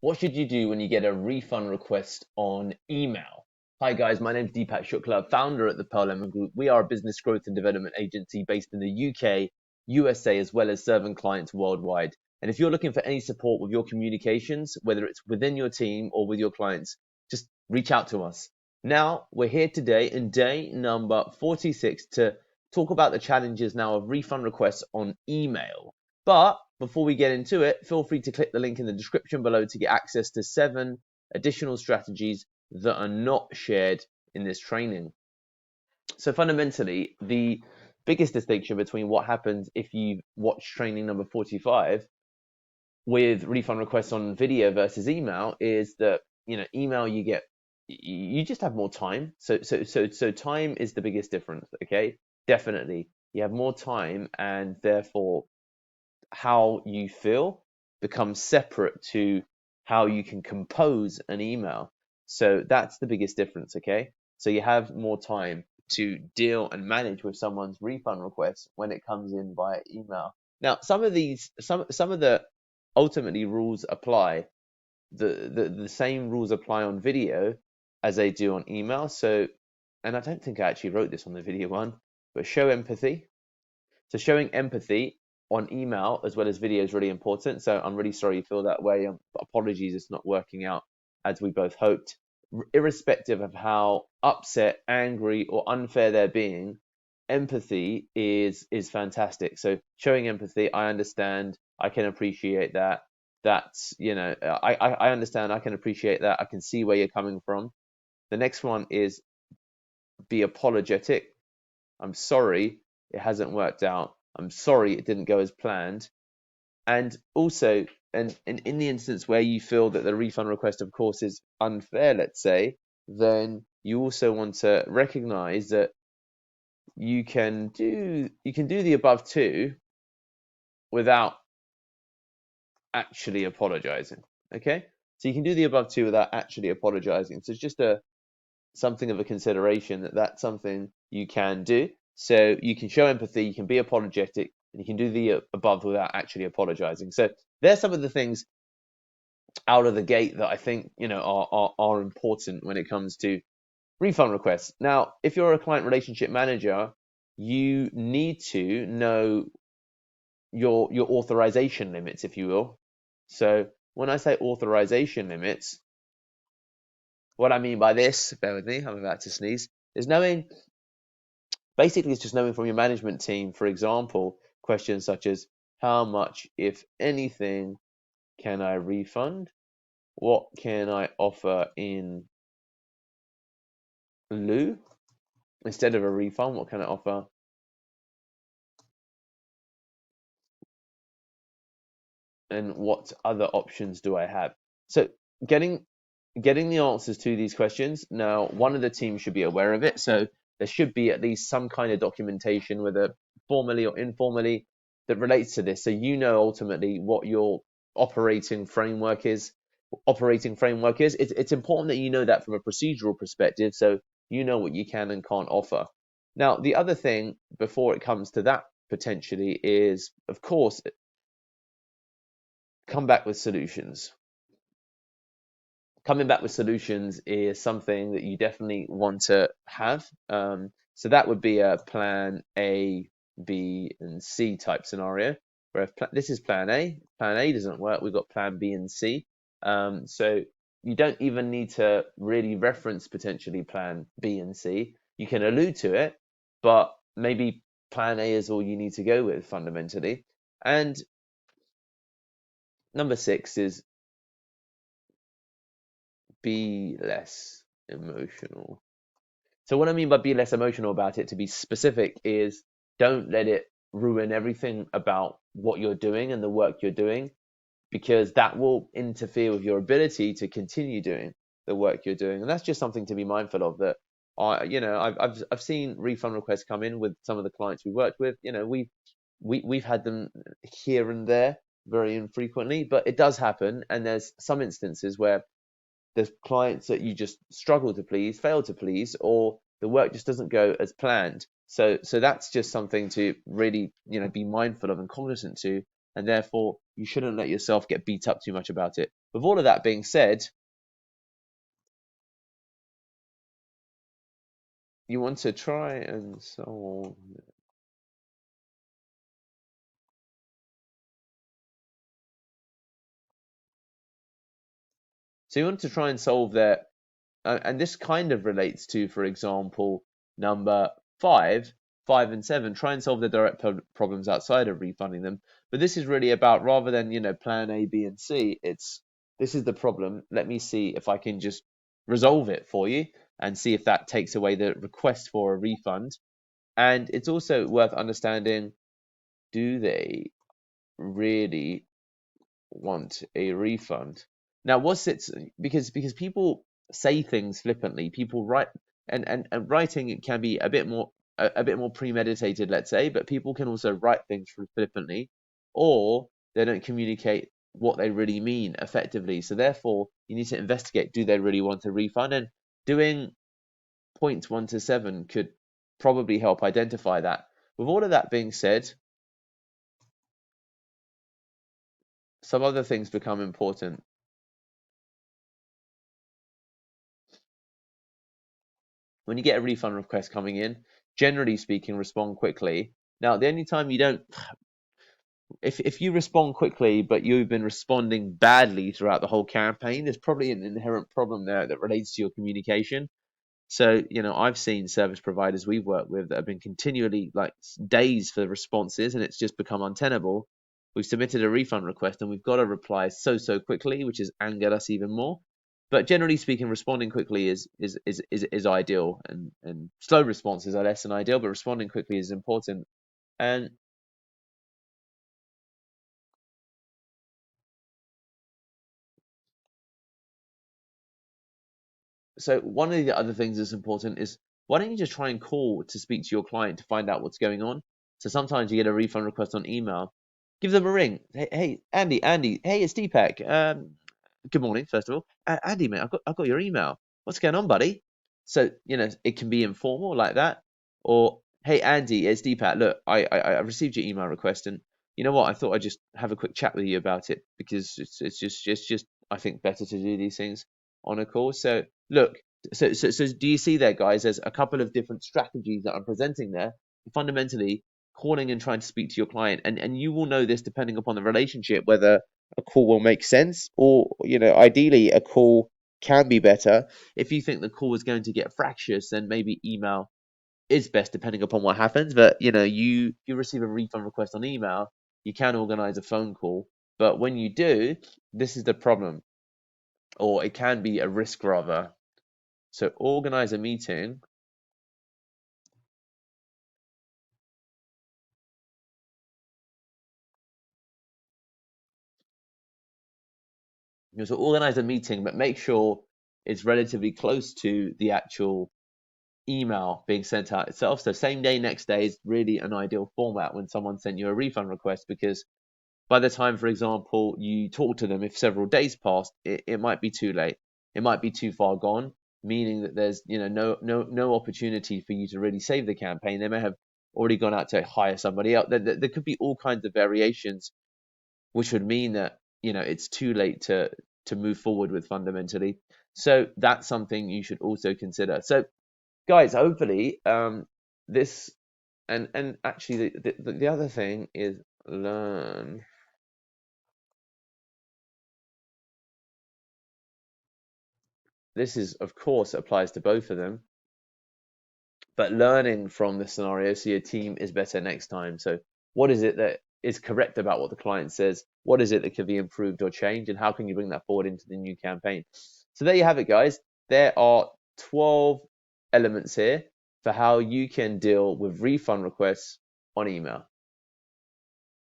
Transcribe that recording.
What should you do when you get a refund request on email? Hi guys, my name is Deepak Shukla, founder at the Pearl Lemon Group. We are a business growth and development agency based in the UK, USA, as well as serving clients worldwide. And if you're looking for any support with your communications, whether it's within your team or with your clients, just reach out to us. Now, we're here today in day number 46 to talk about the challenges now of refund requests on email. But before we get into it, feel free to click the link in the description below to get access to 7 additional strategies that are not shared in this training. So fundamentally, the biggest distinction between what happens if you watch training number 45 with refund requests on video versus email is that, email you just have more time. So time is the biggest difference, okay? Definitely. You have more time, and therefore how you feel becomes separate to how you can compose an email. So that's the biggest difference, okay? So you have more time to deal and manage with someone's refund request when it comes in via email. Now, some of the ultimately rules apply. The same rules apply on video as they do on email. So, and I don't think I actually wrote this on the video one, but show empathy. So showing empathy on email as well as video is really important. So I'm really sorry you feel that way. Apologies, it's not working out as we both hoped. Irrespective of how upset, angry, or unfair they're being, empathy is fantastic. So showing empathy, I understand, I can appreciate that. That's, I understand, I can appreciate that. I can see where you're coming from. The next one is be apologetic. I'm sorry it hasn't worked out. I'm sorry it didn't go as planned. And also, and in the instance where you feel that the refund request, of course, is unfair, let's say, then you also want to recognize that you can do the above two without actually apologizing. Okay? So you can do the above two without actually apologizing. So it's just something of a consideration that that's something you can do. So you can show empathy, you can be apologetic, and you can do the above without actually apologizing. So there's some of the things out of the gate that I think are important when it comes to refund requests. Now, if you're a client relationship manager, you need to know your authorization limits, if you will. So when I say authorization limits, what I mean by this, bear with me, I'm about to sneeze, is basically it's just knowing from your management team, for example, questions such as how much, if anything, can I refund? What can I offer in lieu? Instead of a refund, what can I offer? And what other options do I have? So getting the answers to these questions. Now, one of the teams should be aware of it. So there should be at least some kind of documentation, whether formally or informally, that relates to this. So ultimately what your operating framework is. It's important that you know that from a procedural perspective, so you know what you can and can't offer. Now, the other thing before it comes to that potentially is, of course, come back with solutions. Coming back with solutions is something that you definitely want to have. So that would be a plan A, B, and C type scenario. Where if this is plan A doesn't work, we've got plan B and C. So you don't even need to really reference potentially plan B and C. You can allude to it, but maybe plan A is all you need to go with fundamentally. And number 6 is be less emotional. So what I mean by be less emotional about it, to be specific, is don't let it ruin everything about what you're doing and the work you're doing, because that will interfere with your ability to continue doing the work you're doing. And that's just something to be mindful of, that I've seen refund requests come in with some of the clients we worked with. We've had them here and there very infrequently, but it does happen. And there's some instances where there's clients that you just struggle to please, fail to please, or the work just doesn't go as planned. So that's just something to really, be mindful of and cognizant to, and therefore you shouldn't let yourself get beat up too much about it. With all of that being said, you want to try and solve. So you want to try and solve that, and this kind of relates to, for example, number five, 5 and 7. Try and solve the direct problems outside of refunding them. But this is really about, rather than plan A, B, and C. It's, this is the problem. Let me see if I can just resolve it for you, and see if that takes away the request for a refund. And it's also worth understanding: do they really want a refund? Now, what's it? Because people say things flippantly. People write, and writing, it can be a bit more premeditated, let's say, but people can also write things flippantly, or they don't communicate what they really mean effectively. So therefore, you need to investigate: do they really want a refund? And doing points 1 to 7 could probably help identify that. With all of that being said, some other things become important. When you get a refund request coming in, generally speaking, respond quickly. Now, the only time you don't, if you respond quickly, but you've been responding badly throughout the whole campaign, there's probably an inherent problem there that relates to your communication. So, I've seen service providers we've worked with that have been continually, like, days for responses, and it's just become untenable. We've submitted a refund request and we've got a reply so quickly, which has angered us even more. But generally speaking, responding quickly is ideal, and slow responses are less than ideal, but responding quickly is important. And so one of the other things that's important is, why don't you just try and call to speak to your client to find out what's going on? So sometimes you get a refund request on email. Give them a ring. Hey, Andy. Hey, it's Deepak. Good morning, first of all. Andy, mate, I've got your email. What's going on, buddy? So it can be informal like that, or hey, Andy, it's Deepak. Look, I received your email request, and you know what? I thought I'd just have a quick chat with you about it, because it's just I think better to do these things on a call. So look, so do you see there, guys? There's a couple of different strategies that I'm presenting there. Fundamentally, calling and trying to speak to your client, and you will know this depending upon the relationship, whether a call will make sense, or ideally a call can be better. If you think the call is going to get fractious, then maybe email is best, depending upon what happens. But you receive a refund request on email, you can organize a phone call, but when you do, this is the problem, or it can be a risk rather. So organize a meeting. So organize a meeting, but make sure it's relatively close to the actual email being sent out itself. So same day, next day is really an ideal format when someone sent you a refund request, because by the time, for example, you talk to them, if several days passed, it might be too late. It might be too far gone, meaning that there's no opportunity for you to really save the campaign. They may have already gone out to hire somebody else. There could be all kinds of variations, which would mean that it's too late to move forward with fundamentally. So that's something you should also consider. So guys, hopefully this, and actually the other thing is, learn. This is, of course, applies to both of them, but learning from the scenario so your team is better next time. So what is it that is correct about what the client says? What is it that could be improved or changed, and how can you bring that forward into the new campaign? So there you have it, guys. There are 12 elements here for how you can deal with refund requests on email.